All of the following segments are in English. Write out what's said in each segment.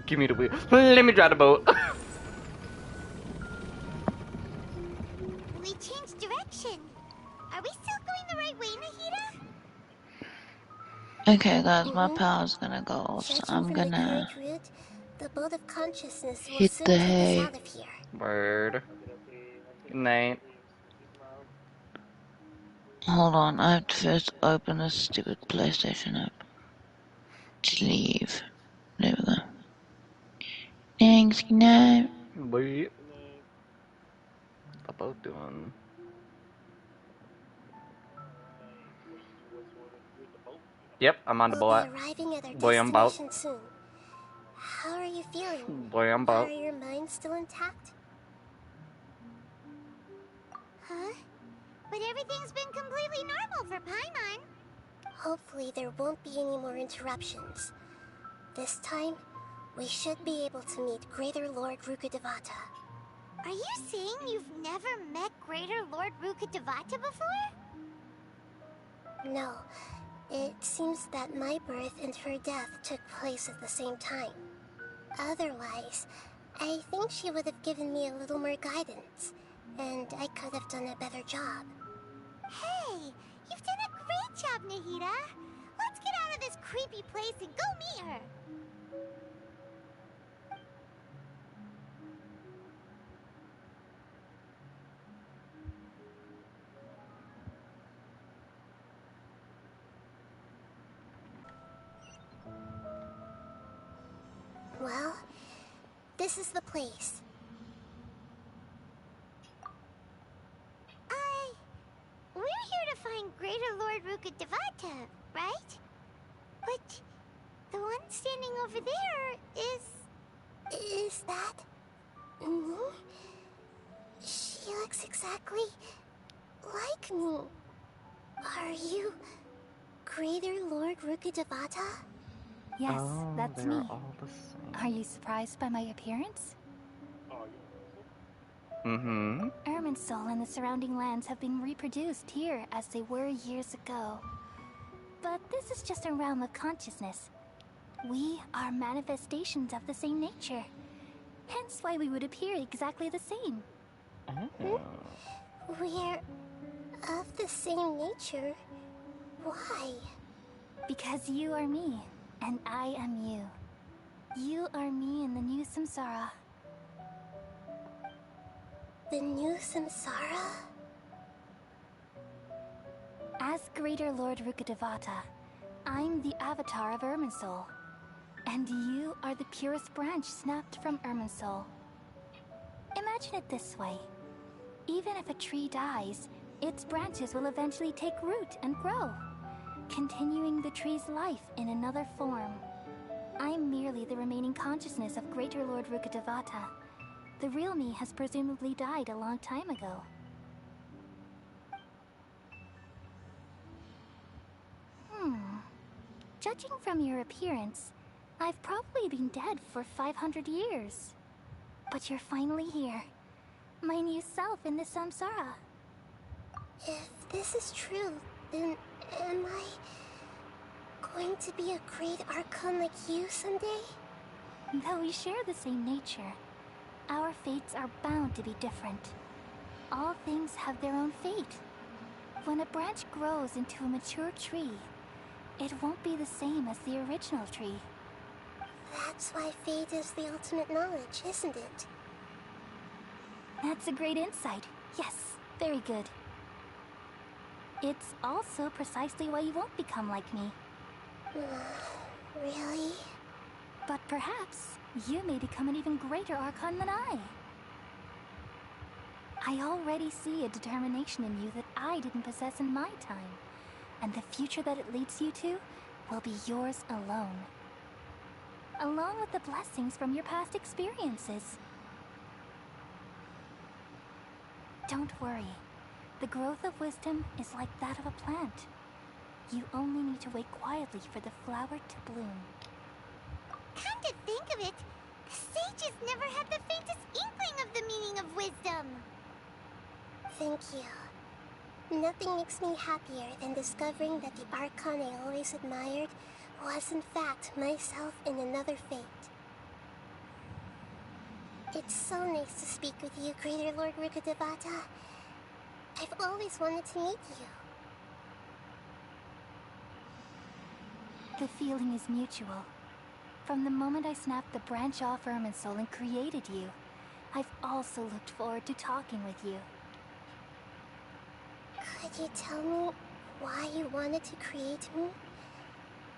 Give me the wheel. Let me drive the boat. We changed direction. Are we still going the right way, Nahida? Okay, guys, my power's gonna go off, so I'm gonna The boat of consciousness will hit soon the take us hay. out of here. Word. Good night. Hold on, I have to first open this stupid PlayStation app. To leave. There we go. Thanks, good night. Wait. What's the boat doing? Yep, I'm on the boat. We'll be arriving at our Boy, I'm boat. destination soon. How are you feeling? Boy, I'm Are boat. your minds still intact? Huh? But everything's been completely normal for Paimon. Hopefully there won't be any more interruptions. This time, we should be able to meet Greater Lord Rukkhadevata. Are you saying you've never met Greater Lord Rukkhadevata before? No. It seems that my birth and her death took place at the same time. Otherwise, I think she would have given me a little more guidance, and I could have done a better job. Hey, you've done a great job, Nahida. Let's get out of this creepy place and go meet her. Well, this is the place. We're here to find Greater Lord Rukkhadevata, right? But the one standing over there is... Is that... me? She looks exactly like me. Are you Greater Lord Rukkhadevata? Yes, that's me. All the same. Are you surprised by my appearance? Mm-hmm. Irminsul and the surrounding lands have been reproduced here as they were years ago. But this is just a realm of consciousness. We are manifestations of the same nature. Hence why we would appear exactly the same. Oh. We're of the same nature. Why? Because you are me, and I am you. You are me in the new samsara. The new samsara? As Greater Lord Rukkhadevata, I'm the avatar of Irminsul. And you are the purest branch snapped from Irminsul. Imagine it this way. Even if a tree dies, its branches will eventually take root and grow, continuing the tree's life in another form. I'm merely the remaining consciousness of Greater Lord Rukkhadevata. The real me has presumably died a long time ago. Judging from your appearance, I've probably been dead for 500 years. But you're finally here. My new self in the samsara. If this is true, then am I going to be a great archon like you someday? Though we share the same nature, our fates are bound to be different. All things have their own fate. When a branch grows into a mature tree, it won't be the same as the original tree. That's why fate is the ultimate knowledge, isn't it? That's a great insight. Yes, very good. It's also precisely why you won't become like me. Really? But perhaps you may become an even greater archon than I. I already see a determination in you that I didn't possess in my time. And the future that it leads you to will be yours alone. Along with the blessings from your past experiences. Don't worry. The growth of wisdom is like that of a plant. You only need to wait quietly for the flower to bloom. Come to think of it, the sages never had the faintest inkling of the meaning of wisdom. Thank you. Nothing makes me happier than discovering that the archon I always admired was in fact myself in another fate. It's so nice to speak with you, Greater Lord Rukkhadevata. I've always wanted to meet you. The feeling is mutual. From the moment I snapped the branch off Irminsul and created you, I've also looked forward to talking with you. Could you tell me why you wanted to create me?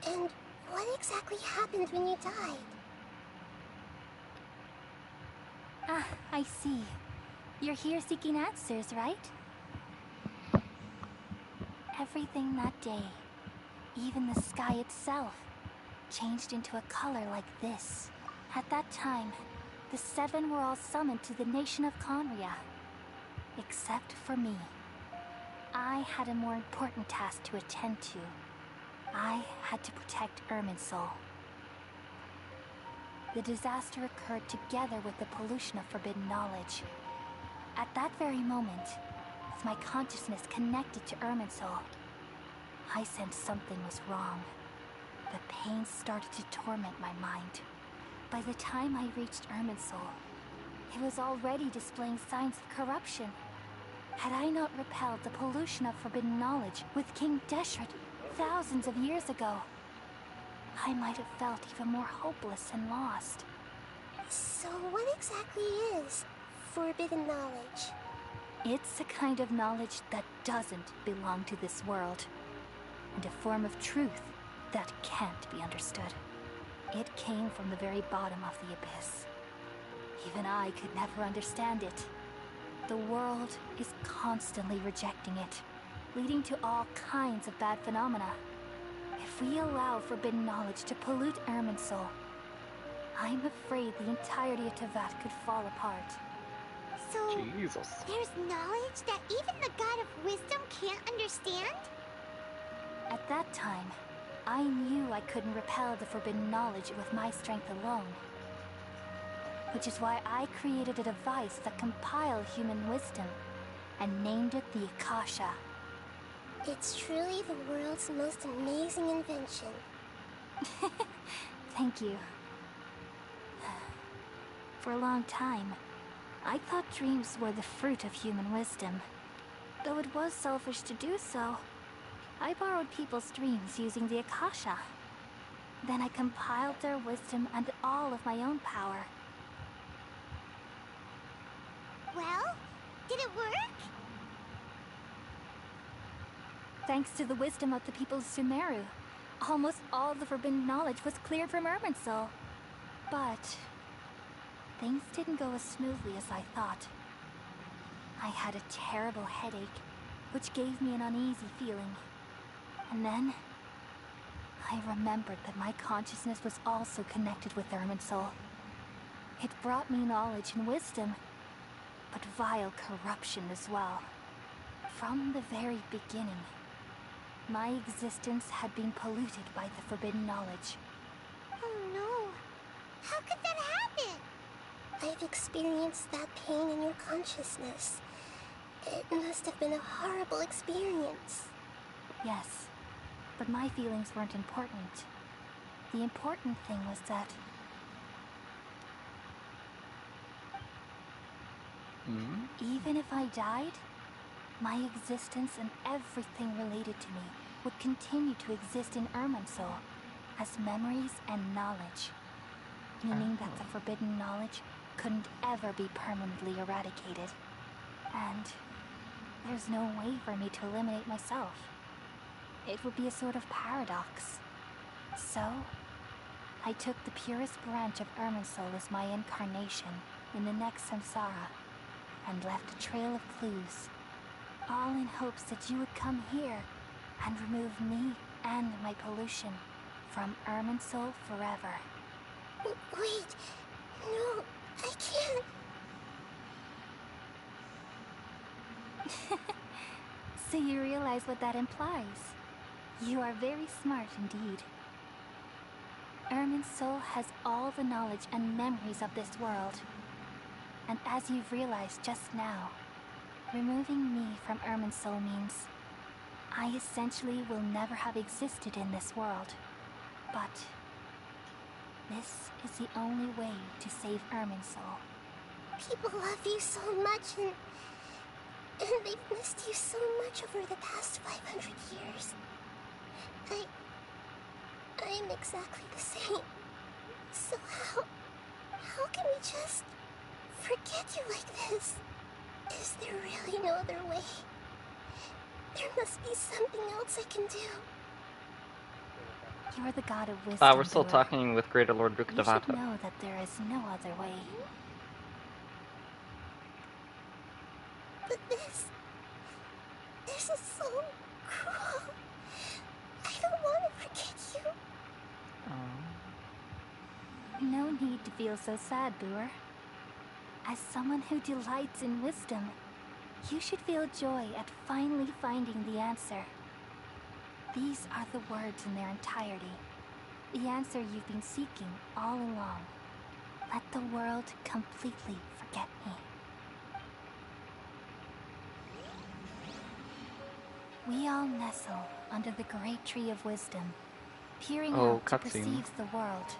And what exactly happened when you died? Ah, I see. You're here seeking answers, right? Everything that day, even the sky itself, changed into a color like this. At that time, the seven were all summoned to the nation of Conria. Except for me. I had a more important task to attend to. I had to protect Irminsul. The disaster occurred together with the pollution of forbidden knowledge. At that very moment, with my consciousness connected to Irminsul, I sensed something was wrong. The pain started to torment my mind. By the time I reached Irminsul, it was already displaying signs of corruption. Had I not repelled the pollution of forbidden knowledge with King Deshret thousands of years ago, I might have felt even more hopeless and lost. So what exactly is forbidden knowledge? It's a kind of knowledge that doesn't belong to this world, and a form of truth that can't be understood. It came from the very bottom of the abyss. Even I could never understand it. The world is constantly rejecting it, leading to all kinds of bad phenomena. If we allow forbidden knowledge to pollute Irminsul, I'm afraid the entirety of Teyvat could fall apart. So, Jesus. there's knowledge that even the God of Wisdom can't understand? At that time, I knew I couldn't repel the forbidden knowledge with my strength alone. Which is why I created a device that compiled human wisdom and named it the Akasha. It's truly the world's most amazing invention. Thank you. For a long time, I thought dreams were the fruit of human wisdom. Though it was selfish to do so, I borrowed people's dreams using the Akasha. Then I compiled their wisdom and all of my own power. Well, did it work? Thanks to the wisdom of the people of Sumeru, almost all the forbidden knowledge was cleared from Irminsul. But things didn't go as smoothly as I thought. I had a terrible headache, which gave me an uneasy feeling. And then I remembered that my consciousness was also connected with Irminsul. It brought me knowledge and wisdom, but vile corruption as well. From the very beginning, my existence had been polluted by the forbidden knowledge. Oh no. How could that happen? I've experienced that pain in your consciousness. It must have been a horrible experience. Yes, but my feelings weren't important. The important thing was that even if I died, my existence and everything related to me would continue to exist in Irminsul as memories and knowledge, meaning that the forbidden knowledge couldn't ever be permanently eradicated. And there's no way for me to eliminate myself. It would be a sort of paradox. So, I took the purest branch of Irminsul as my incarnation in the next samsara, and left a trail of clues, all in hopes that you would come here and remove me and my pollution from Irminsul forever. Wait, no, I can't. So you realize what that implies. You are very smart indeed. Irminsul has all the knowledge and memories of this world. And as you've realized just now, removing me from Irminsul means I essentially will never have existed in this world. But this is the only way to save Irminsul. People love you so much, and they've missed you so much over the past 500 years. I'm exactly the same. So how can we just forget you like this? Is there really no other way? There must be something else I can do. You're the god of wisdom. We're still Brewer. talking with Greater Lord You should Rukadevata. know that there is no other way. But this is so cruel. I don't want to forget you. No need to feel so sad, Brewer. As someone who delights in wisdom, you should feel joy at finally finding the answer. These are the words in their entirety. The answer you've been seeking all along. Let the world completely forget me. We all nestle under the great tree of wisdom, peering out to cutscene. perceive the world.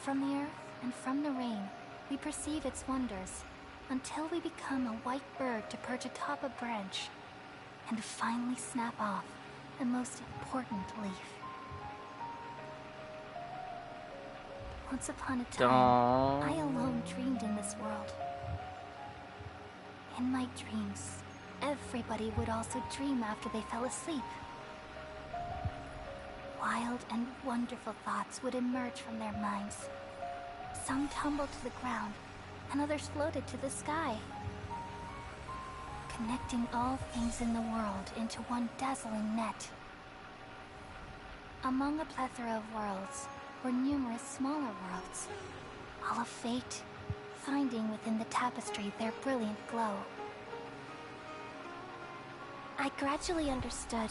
From the earth and from the rain, we perceive its wonders, until we become a white bird to perch atop a branch, and finally snap off the most important leaf. Once upon a time, I alone dreamed in this world. In my dreams, everybody would also dream after they fell asleep. Wild and wonderful thoughts would emerge from their minds. Some tumbled to the ground, and others floated to the sky, connecting all things in the world into one dazzling net. Among a plethora of worlds were numerous smaller worlds, all of fate, finding within the tapestry their brilliant glow. I gradually understood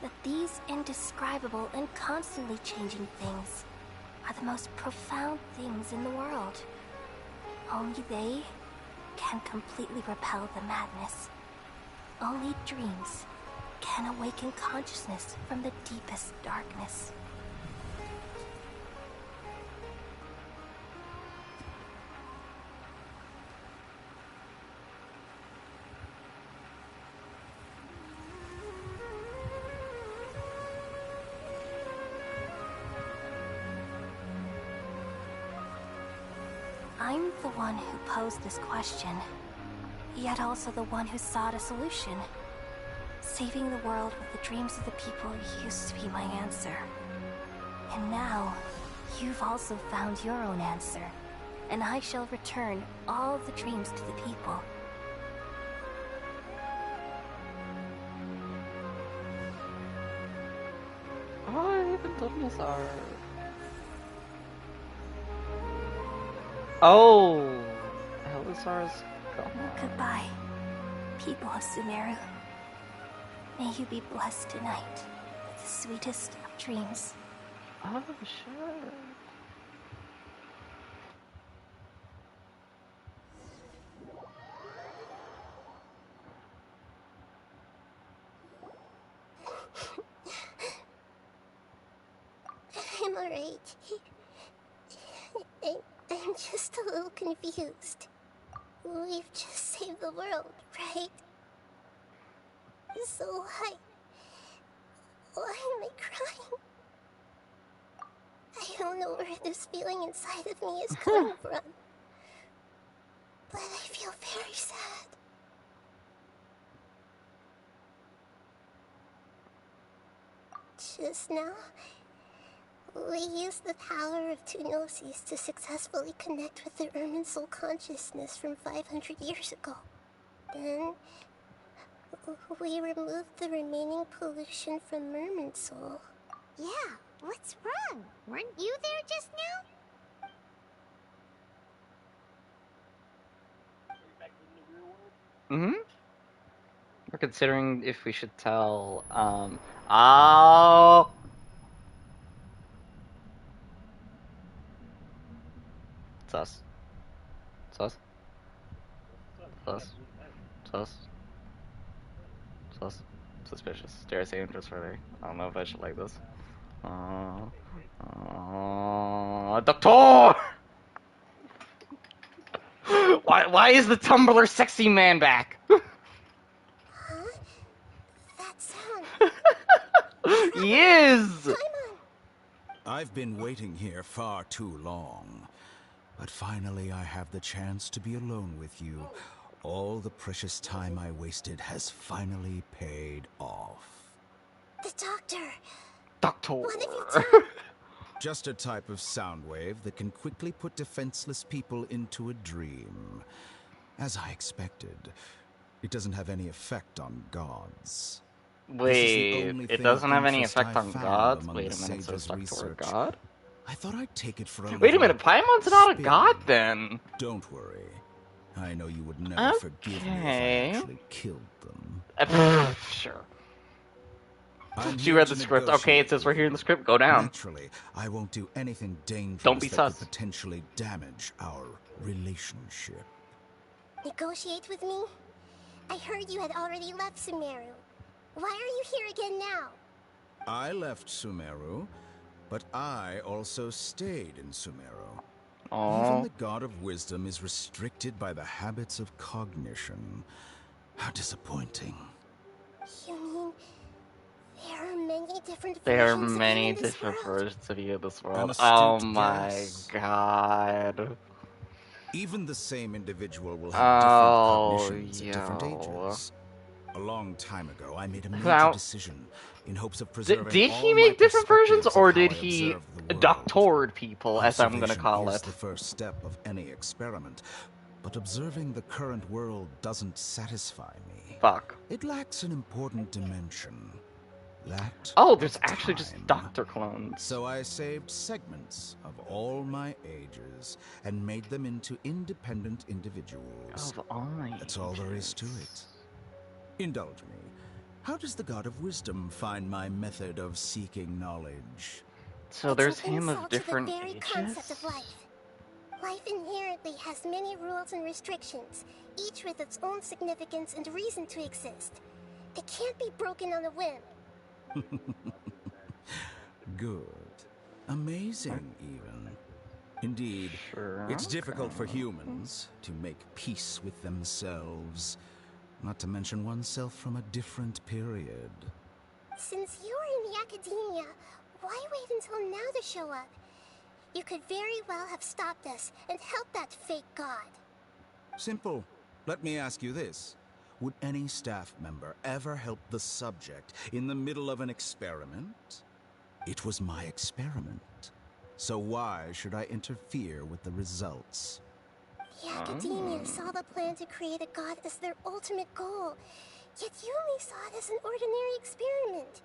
that these indescribable and constantly changing things are the most profound things in the world. Only they can completely repel the madness. Only dreams can awaken consciousness from the deepest darkness. I'm the one who posed this question, yet also the one who sought a solution. Saving the world with the dreams of the people used to be my answer. And now, you've also found your own answer, and I shall return all the dreams to the people. Oh, even Thomas are. Oh, Helisar's gone. Goodbye, people of Sumeru. May you be blessed tonight with the sweetest of dreams. Oh, sure. I'm alright. I'm just a little confused. We've just saved the world, right? So why am I crying? I don't know where this feeling inside of me is coming from. But I feel very sad. Just now, we used the power of two gnosis to successfully connect with the Irminsul consciousness from 500 years ago. Then, we removed the remaining pollution from Irminsul. Yeah, what's wrong? Weren't you there just now? Mm-hmm. We're considering if we should tell, oh! It's us. It's us. It's us. It's us. It's us. Suspicious. Dare I say interest further? I don't know if I should like this. Doctor! Why is the Tumblr sexy man back? Huh? That sound. He is! Paimon! I've been waiting here far too long. But finally I have the chance to be alone with you. All the precious time I wasted has finally paid off. The doctor. Doctor. What have you done? Just a type of sound wave that can quickly put defenseless people into a dream. As I expected, it doesn't have any effect on gods. Wait, it doesn't have any effect on gods? Wait a minute, so sage's it's Doctor research. God? I thought I'd take it for a Wait a little minute, Paimon's not a spin. god then? Don't worry. I know you would never forgive me if I actually killed them. Sure. I'm She here read to the script. Okay, negotiate it says with right here in you. the script, go down. Naturally, I won't do anything dangerous Don't be that sus. could potentially damage our relationship. Negotiate with me? I heard you had already left Sumeru. Why are you here again now? I left Sumeru, but I also stayed in Sumeru. Even Oh, the God of Wisdom is restricted by the habits of cognition. How disappointing. You mean there are many different there are versions of you many in this different world? versions of you in this An world. astute Oh my guess. god. Even the same individual will have different cognitions at different yo. ages. A long time ago, I made a major Now- decision in hopes of preserving Did he all make my different versions, perspectives or of how did I he observe the world. doctored people, as I'm gonna Observation call is it? the first step of any experiment, but observing the current world doesn't satisfy me. Fuck. It lacks an important dimension. That Oh, there's of actually just time. doctor clones. So I saved segments of all my ages and made them into independent individuals. Of all my That's all there is to it. Indulge me. How does the God of Wisdom find my method of seeking knowledge? So It's there's an him of insult to the different very ages? concept of life. Life inherently has many rules and restrictions, each with its own significance and reason to exist. They can't be broken on a whim. Good. Amazing, even. Indeed, Sure. it's difficult for okay. humans to make peace with themselves, not to mention oneself from a different period. Since you were in the academia, why wait until now to show up? You could very well have stopped us and helped that fake god. Simple. Let me ask you this. Would any staff member ever help the subject in the middle of an experiment? It was my experiment. So why should I interfere with the results? The academia saw the plan to create a god as their ultimate goal, yet you only saw it as an ordinary experiment.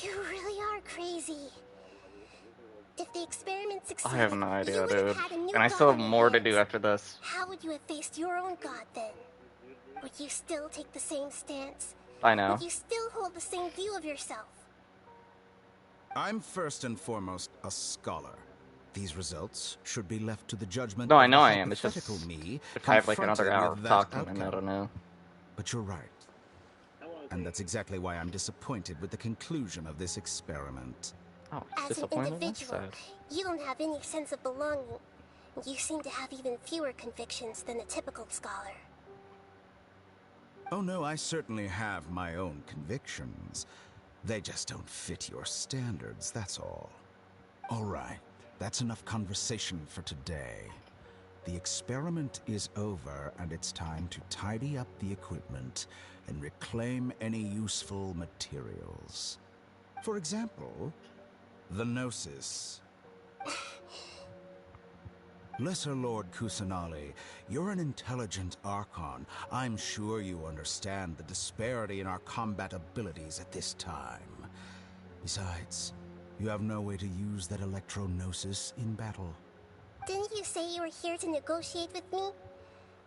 You really are crazy. If the experiment succeeded, I have no idea, you would have dude. had a new And I god still have on your more to hands. do after this. How would you have faced your own god then? Would you still take the same stance? I know. Would you still hold the same view of yourself? I'm first and foremost a scholar. These results should be left to the judgment No, of I know the I am. It's just hypothetical me if I have like another confronted hour with of that talking, then I outcome. don't know. But you're right. And that's exactly why I'm disappointed with the conclusion of this experiment. Oh, As an disappointed. That's individual, sad. you don't have any sense of belonging. You seem to have even fewer convictions than a typical scholar. Oh no, I certainly have my own convictions. They just don't fit your standards, that's all. All right, that's enough conversation for today. The experiment is over, and it's time to tidy up the equipment and reclaim any useful materials. For example, the Gnosis. Lesser Lord Kusanali, you're an intelligent Archon. I'm sure you understand the disparity in our combat abilities at this time. Besides, you have no way to use that Electro-Gnosis in battle. Didn't you say you were here to negotiate with me?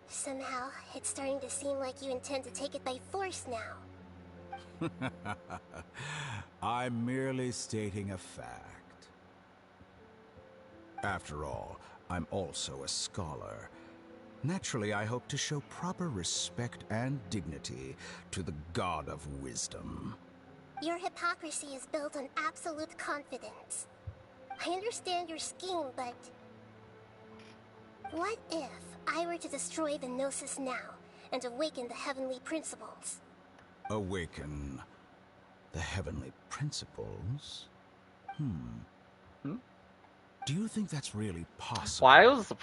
Somehow, it's starting to seem like you intend to take it by force now. I'm merely stating a fact. After all, I'm also a scholar. Naturally, I hope to show proper respect and dignity to the God of Wisdom. Your hypocrisy is built on absolute confidence. I understand your scheme, but What if I were to destroy the Gnosis now and awaken the heavenly principles? Awaken the heavenly principles? Hmm? Do you think that's really possible? Why was the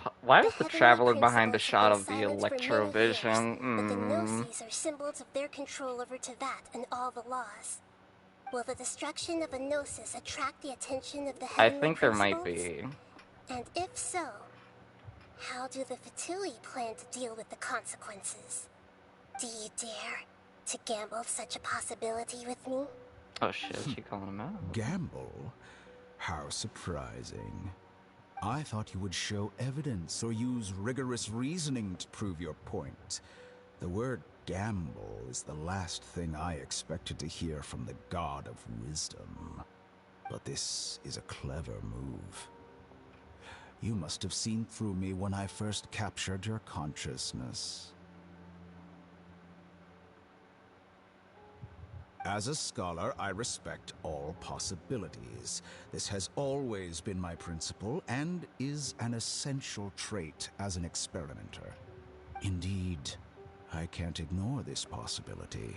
Heavenly traveler behind the principles have shot been of the silent for many years, but the electrovision? Gnosis are symbols of their control over Teyvat and all the laws. Will the destruction of a Gnosis attract the attention of the I heavenly think there might principles? be. And if so, how do the Fatui plan to deal with the consequences? Do you dare to gamble such a possibility with me? Oh shit, she calling him out. Gamble? How surprising. I thought you would show evidence or use rigorous reasoning to prove your point. The word gamble is the last thing I expected to hear from the god of wisdom. But this is a clever move. You must have seen through me when I first captured your consciousness. As a scholar, I respect all possibilities. This has always been my principle and is an essential trait as an experimenter. Indeed, I can't ignore this possibility.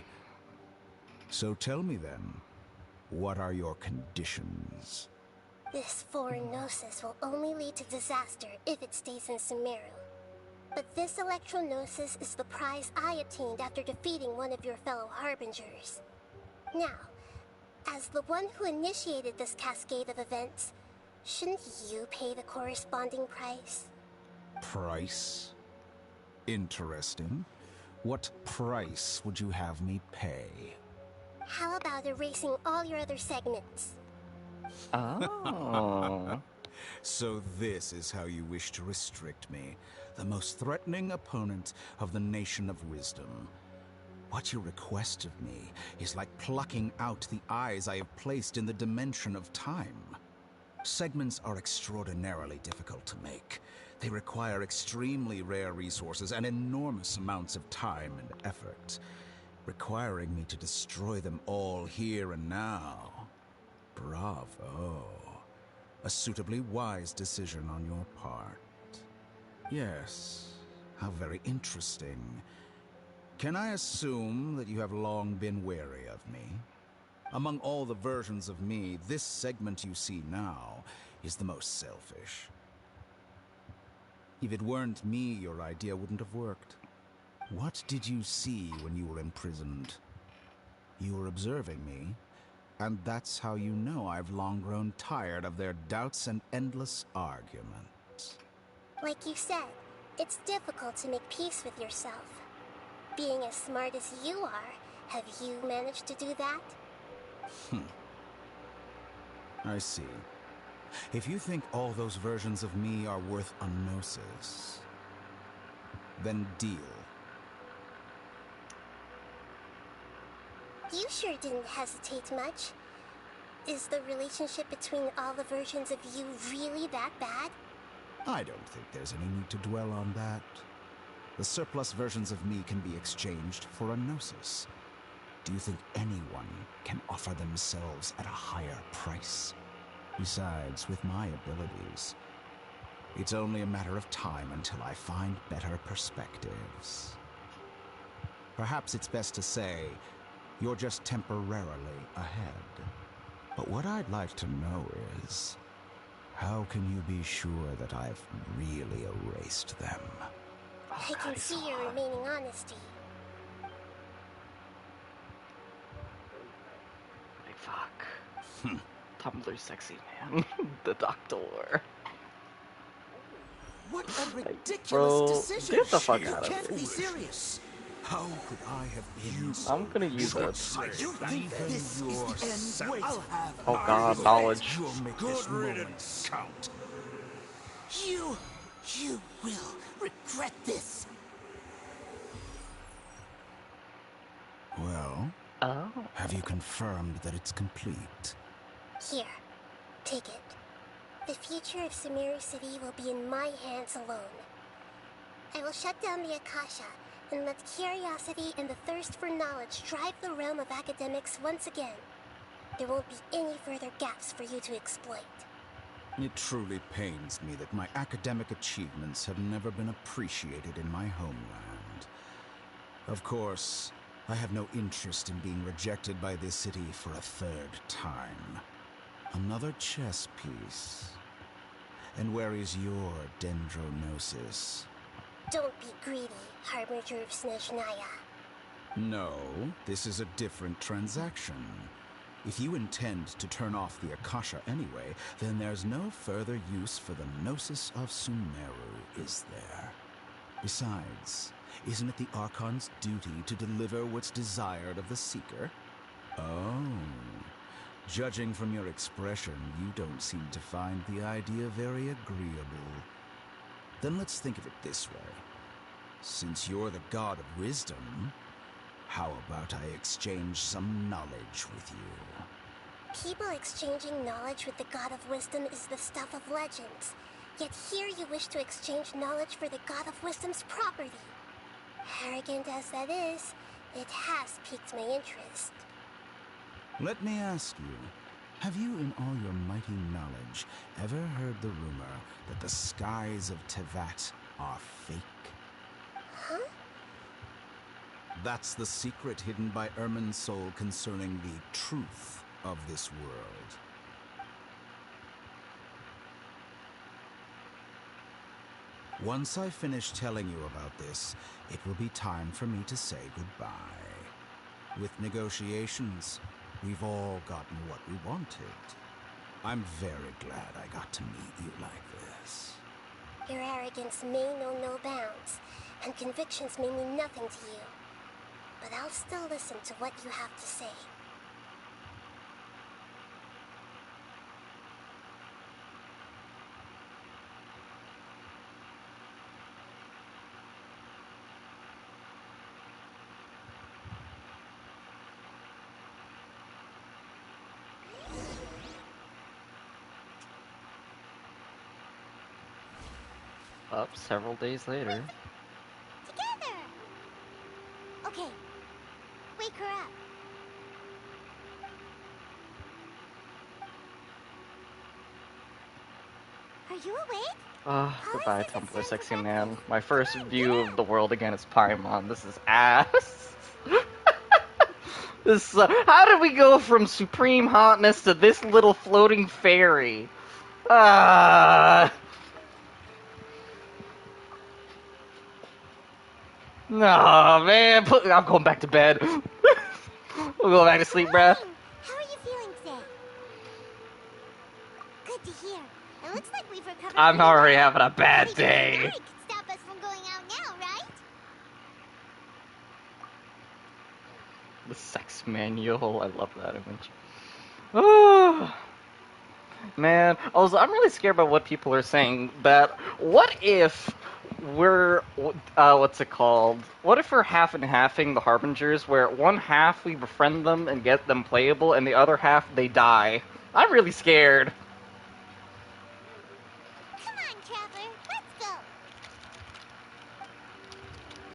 So tell me then, what are your conditions? This foreign Gnosis will only lead to disaster if it stays in Sumeru. But this Electro-Gnosis is the prize I obtained after defeating one of your fellow Harbingers. Now, as the one who initiated this cascade of events, shouldn't you pay the corresponding price? Price? Interesting. What price would you have me pay? How about erasing all your other segments? Oh. So this is how you wish to restrict me, the most threatening opponent of the Nation of Wisdom. What you request of me is like plucking out the eyes I have placed in the dimension of time. Segments are extraordinarily difficult to make. They require extremely rare resources and enormous amounts of time and effort, requiring me to destroy them all here and now. Bravo. A suitably wise decision on your part. Yes, how very interesting. Can I assume that you have long been wary of me? Among all the versions of me, this segment you see now is the most selfish. If it weren't me, your idea wouldn't have worked. What did you see when you were imprisoned? You were observing me, and that's how you know I've long grown tired of their doubts and endless arguments. Like you said, it's difficult to make peace with yourself. Being as smart as you are, have you managed to do that? I see. If you think all those versions of me are worth a gnosis, then deal. You sure didn't hesitate much. Is the relationship between all the versions of you really that bad? I don't think there's any need to dwell on that. The surplus versions of me can be exchanged for a gnosis. Do you think anyone can offer themselves at a higher price? Besides, with my abilities, it's only a matter of time until I find better perspectives. Perhaps it's best to say, you're just temporarily ahead. But what I'd like to know is, how can you be sure that I've really erased them? I can see your remaining honesty. Big fuck. Tumblr sexy man. The doctor. What a ridiculous Bro, decision! get the fuck You out of can't here. be serious. How could I have been I'm gonna use it. You think this is the end? Wait, I'll have Oh god, knowledge. You'll make this moment count. you. You will regret this. Well, Oh. have you confirmed that it's complete? Here, take it. The future of Sumeru City will be in my hands alone. I will shut down the Akasha and let curiosity and the thirst for knowledge drive the realm of academics once again. There won't be any further gaps for you to exploit. It truly pains me that my academic achievements have never been appreciated in my homeland. Of course, I have no interest in being rejected by this city for a third time. Another chess piece. And where is your dendronosis? Don't be greedy, Harbinger of Snezhnaya. No, this is a different transaction. If you intend to turn off the Akasha anyway, then there's no further use for the Gnosis of Sumeru, is there? Besides, isn't it the Archon's duty to deliver what's desired of the Seeker? Oh. Judging from your expression, you don't seem to find the idea very agreeable. Then let's think of it this way. Since you're the god of wisdom, how about I exchange some knowledge with you? People exchanging knowledge with the god of wisdom is the stuff of legends. Yet here you wish to exchange knowledge for the god of wisdom's property. Arrogant as that is, it has piqued my interest. Let me ask you, have you in all your mighty knowledge ever heard the rumor that the skies of Tevat are fake? Huh? That's the secret hidden by Irminsul concerning the truth of this world. Once I finish telling you about this, it will be time for me to say goodbye. With negotiations, we've all gotten what we wanted. I'm very glad I got to meet you like this. Your arrogance may know no bounds, and convictions may mean nothing to you. But I'll still listen to what you have to say. Up several days later. Together! Okay, wake her up. Are you awake? Goodbye, Tumblr sexy man. My first view of the world again is Paimon. This is ass. This, how did we go from supreme hotness to this little floating fairy? No, man, I'm going back to bed. We'll go back to sleep, bruh. How are you feeling today? Good to hear. It looks like we've recovered. I'm pretty already well. having a bad Anything day. could stop us from going out now, right? The sex manual, I love that image. Oh, man, I'm really scared about what people are saying. That what if we're what's it called? What if we're half and halving the Harbingers, where one half we befriend them and get them playable, and the other half they die? I'm really scared.